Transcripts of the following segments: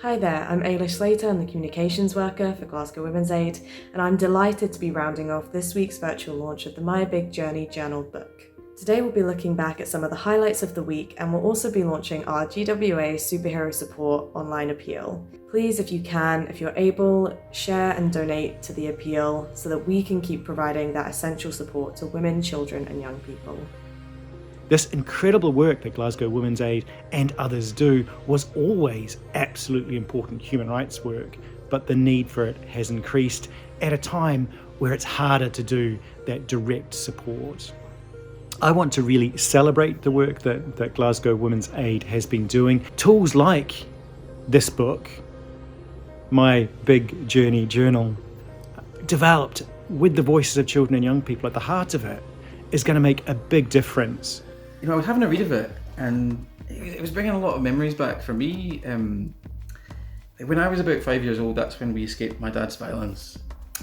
Hi there, I'm Ailish Slater, I'm the Communications Worker for Glasgow Women's Aid, and I'm delighted to be rounding off this week's virtual launch of the My Big Journey Journal book. Today we'll be looking back at some of the highlights of the week, and we'll also be launching our GWA Superhero Support online appeal. Please, if you can, if you're able, share and donate to the appeal so that we can keep providing that essential support to women, children and young people. This incredible work that Glasgow Women's Aid and others do was always absolutely important human rights work, but the need for it has increased at a time where it's harder to do that direct support. I want to really celebrate the work that Glasgow Women's Aid has been doing. Tools like this book, My Big Journey Journal, developed with the voices of children and young people at the heart of it, is going to make a big difference. You know, I was having a read of it, and it was bringing a lot of memories back for me. When I was about 5 years old, that's when we escaped my dad's violence.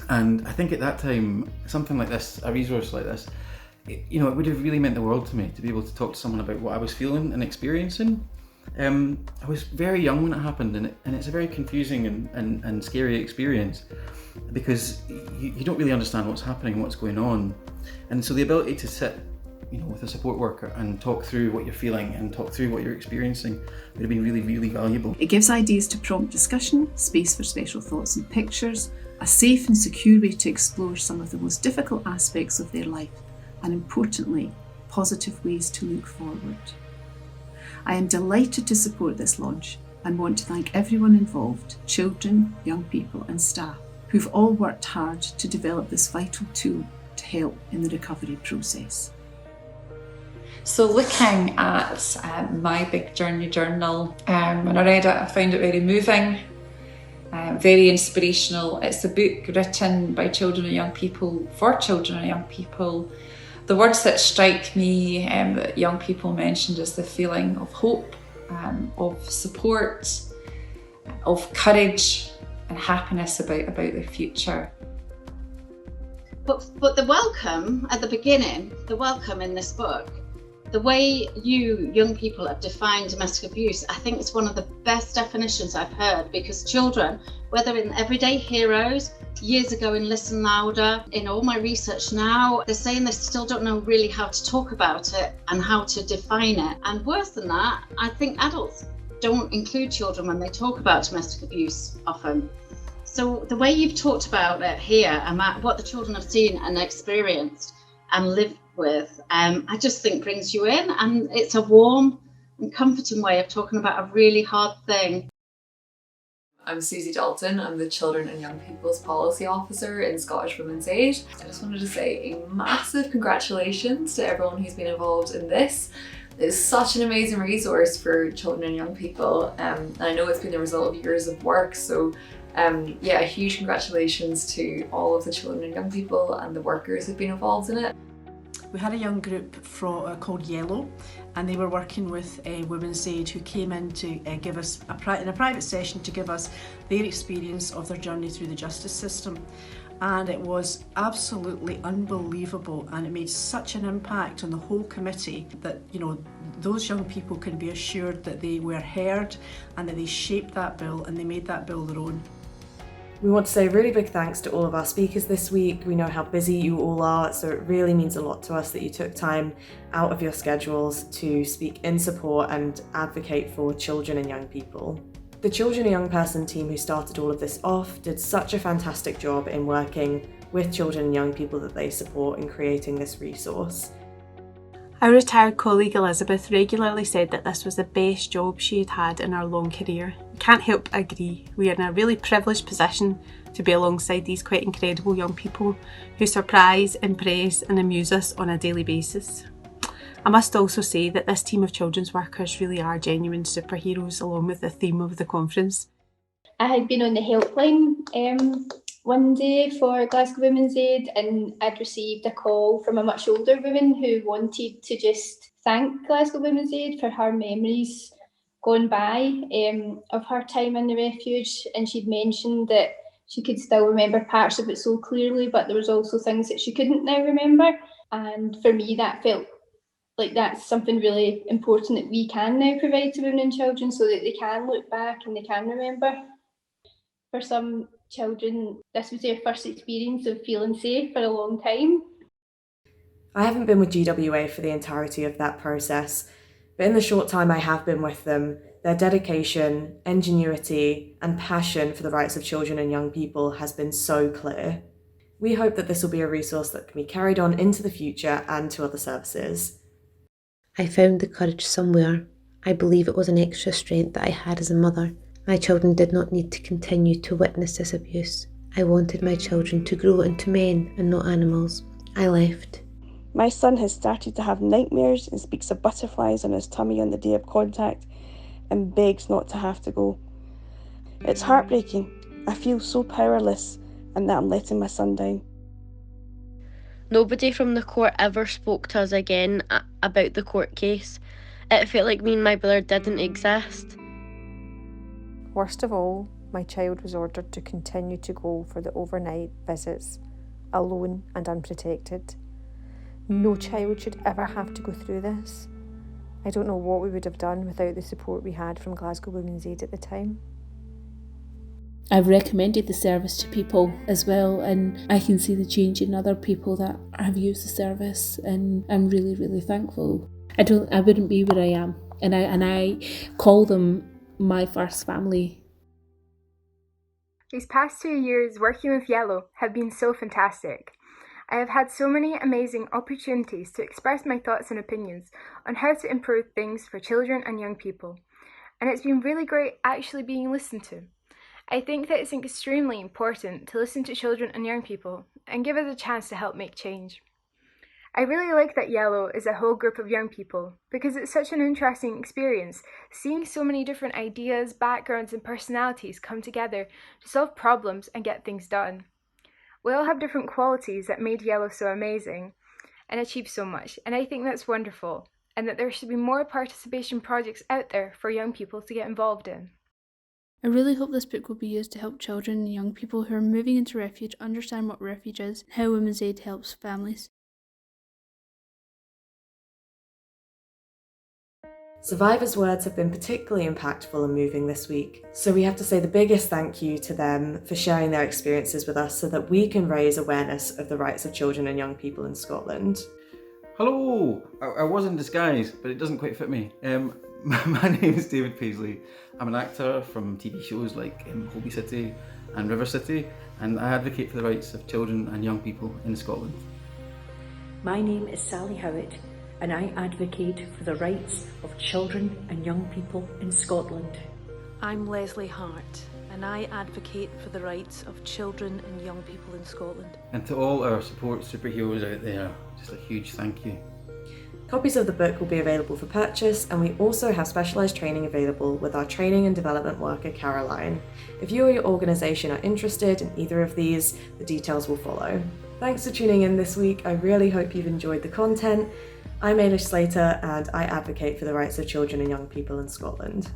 And I think at that time, something like this, a resource like this, it would have really meant the world to me to be able to talk to someone about what I was feeling and experiencing. I was very young when it happened, and it's a very confusing and scary experience because you don't really understand what's happening, what's going on. And so the ability to sit with a support worker and talk through what you're feeling and talk through what you're experiencing would have been really, really valuable. It gives ideas to prompt discussion, space for special thoughts and pictures, a safe and secure way to explore some of the most difficult aspects of their life, and importantly, positive ways to look forward. I am delighted to support this launch and want to thank everyone involved, children, young people and staff, who've all worked hard to develop this vital tool to help in the recovery process. So looking at My Big Journey Journal, when I read it, I found it very moving, very inspirational. It's a book written by children and young people, for children and young people. The words that strike me that young people mentioned is the feeling of hope, of support, of courage and happiness about their future. But the welcome at the beginning, the welcome in this book, the way you young people have defined domestic abuse, I think it's one of the best definitions I've heard, because children, whether in Everyday Heroes, years ago in Listen Louder, in all my research now, they're saying they still don't know really how to talk about it and how to define it. And worse than that, I think adults don't include children when they talk about domestic abuse often. So the way you've talked about it here and what the children have seen and experienced and lived with, I just think brings you in, and it's a warm and comforting way of talking about a really hard thing. I'm Susie Dalton, I'm the Children and Young People's Policy Officer in Scottish Women's Aid. I just wanted to say a massive congratulations to everyone who's been involved in this. It's such an amazing resource for children and young people, and I know it's been the result of years of work, so a huge congratulations to all of the children and young people and the workers who've been involved in it. We had a young group called Yellow, and they were working with Women's Aid, who came in to give us in a private session to give us their experience of their journey through the justice system. And it was absolutely unbelievable, and it made such an impact on the whole committee that those young people can be assured that they were heard and that they shaped that bill and they made that bill their own. We want to say a really big thanks to all of our speakers this week. We know how busy you all are, so it really means a lot to us that you took time out of your schedules to speak in support and advocate for children and young people. The Children and Young Person team who started all of this off did such a fantastic job in working with children and young people that they support in creating this resource. Our retired colleague Elizabeth regularly said that this was the best job she had had in her long career. We can't help but agree. We are in a really privileged position to be alongside these quite incredible young people who surprise, impress and amuse us on a daily basis. I must also say that this team of children's workers really are genuine superheroes, along with the theme of the conference. I had been on the helpline one day for Glasgow Women's Aid, and I'd received a call from a much older woman who wanted to just thank Glasgow Women's Aid for her memories gone by of her time in the refuge, and she'd mentioned that she could still remember parts of it so clearly, but there was also things that she couldn't now remember. And for me that felt like that's something really important that we can now provide to women and children so that they can look back and they can remember. For some children, this was their first experience of feeling safe for a long time. I haven't been with GWA for the entirety of that process, but in the short time I have been with them, their dedication, ingenuity, and passion for the rights of children and young people has been so clear. We hope that this will be a resource that can be carried on into the future and to other services. I found the courage somewhere. I believe it was an extra strength that I had as a mother. My children did not need to continue to witness this abuse. I wanted my children to grow into men and not animals. I left. My son has started to have nightmares and speaks of butterflies on his tummy on the day of contact and begs not to have to go. It's heartbreaking. I feel so powerless and that I'm letting my son down. Nobody from the court ever spoke to us again about the court case. It felt like me and my brother didn't exist. Worst of all, my child was ordered to continue to go for the overnight visits, alone and unprotected. No child should ever have to go through this. I don't know what we would have done without the support we had from Glasgow Women's Aid at the time. I've recommended the service to people as well, and I can see the change in other people that have used the service, and I'm really, really thankful. I wouldn't be where I am, and I call them my first family. These past 2 years working with Yellow have been so fantastic. I have had so many amazing opportunities to express my thoughts and opinions on how to improve things for children and young people, and it's been really great actually being listened to. I think that it's extremely important to listen to children and young people and give us a chance to help make change. I really like that Yellow is a whole group of young people because it's such an interesting experience seeing so many different ideas, backgrounds and personalities come together to solve problems and get things done. We all have different qualities that made Yellow so amazing and achieved so much, and I think that's wonderful, and that there should be more participation projects out there for young people to get involved in. I really hope this book will be used to help children and young people who are moving into refuge understand what refuge is and how Women's Aid helps families. Survivors' words have been particularly impactful and moving this week, so we have to say the biggest thank you to them for sharing their experiences with us so that we can raise awareness of the rights of children and young people in Scotland. Hello! I was in disguise, but it doesn't quite fit me. My name is David Paisley. I'm an actor from TV shows like Hobie City and River City, and I advocate for the rights of children and young people in Scotland. My name is Sally Howitt, and I advocate for the rights of children and young people in Scotland. I'm Leslie Hart, and I advocate for the rights of children and young people in Scotland. And to all our support superheroes out there, just a huge thank you. Copies of the book will be available for purchase, and we also have specialised training available with our training and development worker Caroline. If you or your organisation are interested in either of these, the details will follow. Thanks for tuning in this week. I really hope you've enjoyed the content. I'm Ailish Slater, and I advocate for the rights of children and young people in Scotland.